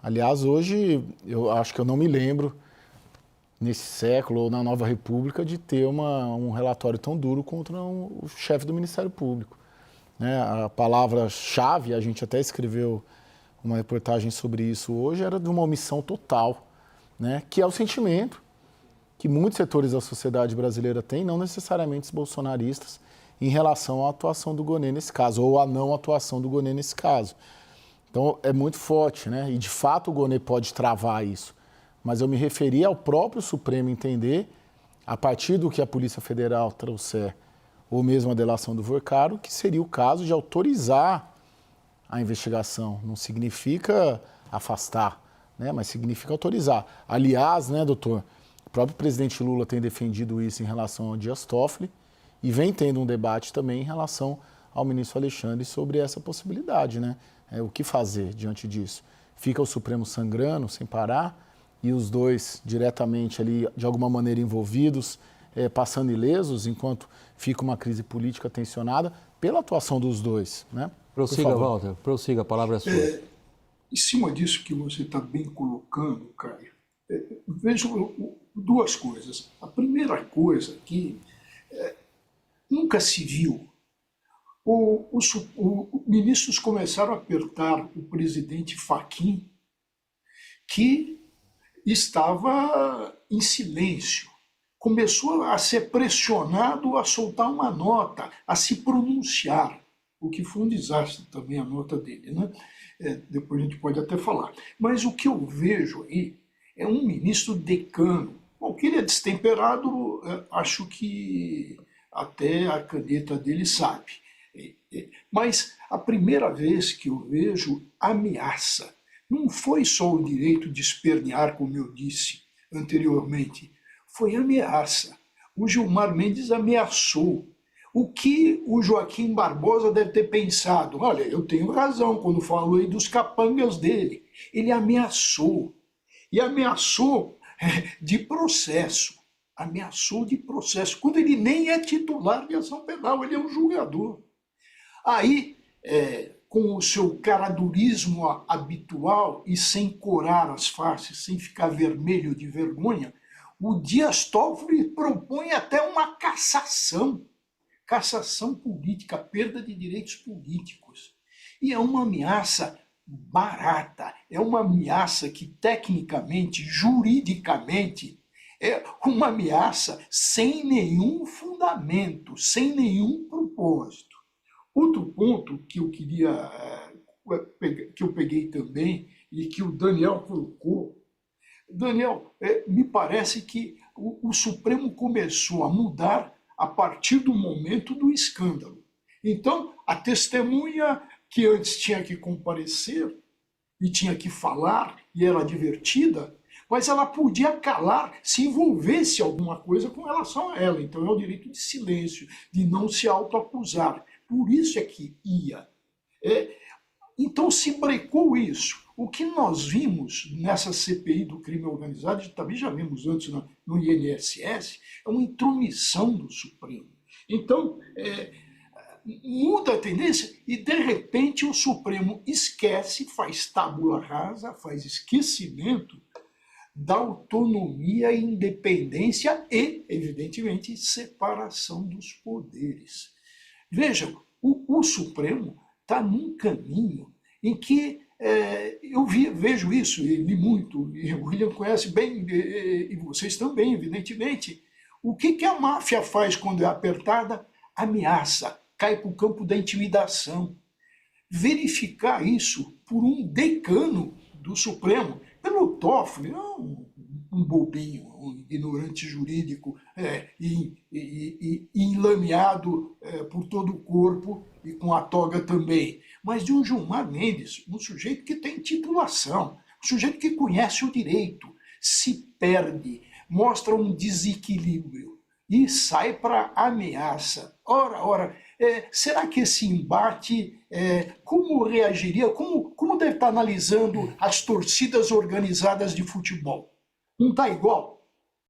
Aliás, hoje, eu acho que eu não me lembro, nesse século ou na Nova República, de ter um relatório tão duro contra o chefe do Ministério Público. Né? A palavra-chave, a gente até escreveu uma reportagem sobre isso hoje, era de uma omissão total, né? Que é o sentimento que muitos setores da sociedade brasileira têm, não necessariamente os bolsonaristas, em relação à atuação do Gonê nesse caso, ou à não atuação do Gonê nesse caso. Então, é muito forte, né? E, de fato, o Gonê pode travar isso. Mas eu me referi ao próprio Supremo entender, a partir do que a Polícia Federal trouxer, ou mesmo a delação do Vorcaro, que seria o caso de autorizar a investigação. Não significa afastar, né? Mas significa autorizar. Aliás, né, doutor, o próprio presidente Lula tem defendido isso em relação ao Dias Toffoli e vem tendo um debate também em relação ao ministro Alexandre sobre essa possibilidade, né? O que fazer diante disso? Fica o Supremo sangrando sem parar e os dois diretamente ali, de alguma maneira, envolvidos, passando ilesos, enquanto fica uma crise política tensionada pela atuação dos dois, né? Prossiga, Walter, prossiga, a palavra é sua. Em cima disso que você está bem colocando, Caio, vejo duas coisas. A primeira coisa que nunca se viu. Os ministros começaram a apertar o presidente Fachin, que estava em silêncio. Começou a ser pressionado a soltar uma nota, a se pronunciar, o que foi um desastre também a nota dele, né? Depois a gente pode até falar. Mas o que eu vejo aí é um ministro decano. Bom, que ele é destemperado, acho que até a caneta dele sabe. Mas a primeira vez que eu vejo ameaça, não foi só o direito de espernear, como eu disse anteriormente, foi ameaça. O Gilmar Mendes ameaçou. O que o Joaquim Barbosa deve ter pensado? Olha, eu tenho razão quando falo aí dos capangas dele. Ele ameaçou. E ameaçou de processo. Ameaçou de processo, quando ele nem é titular de ação penal, ele é um julgador. Aí, com o seu caradurismo habitual e sem corar as faces, sem ficar vermelho de vergonha, o Dias Toffoli propõe até uma cassação política, perda de direitos políticos. E é uma ameaça barata, é uma ameaça que tecnicamente, juridicamente, é uma ameaça sem nenhum fundamento, sem nenhum propósito. Outro ponto que eu queria, que eu peguei também e que o Daniel colocou, Daniel, me parece que o Supremo começou a mudar a partir do momento do escândalo. Então, a testemunha que antes tinha que comparecer e tinha que falar e era advertida, mas ela podia calar se envolvesse alguma coisa com relação a ela. Então, é o direito de silêncio, de não se autoacusar. Por isso é que ia. Então se brecou isso. O que nós vimos nessa CPI do crime organizado, também já vimos antes no INSS, é uma intromissão do Supremo. Então, muda a tendência e, de repente, o Supremo esquece, faz tábula rasa, faz esquecimento da autonomia, independência e, evidentemente, separação dos poderes. Vejam, o Supremo está num caminho em que eu vejo isso, e li muito, e o William conhece bem, e vocês também, evidentemente. O que a máfia faz quando é apertada? Ameaça, cai para o campo da intimidação. Verificar isso por um decano do Supremo, pelo Toffoli, não um bobinho, um ignorante jurídico e enlameado por todo o corpo e com a toga também, mas de um Gilmar Mendes, um sujeito que tem titulação, um sujeito que conhece o direito, se perde, mostra um desequilíbrio e sai para ameaça. Ora, será que esse embate, como reagiria, como deve estar analisando as torcidas organizadas de futebol? Não está igual?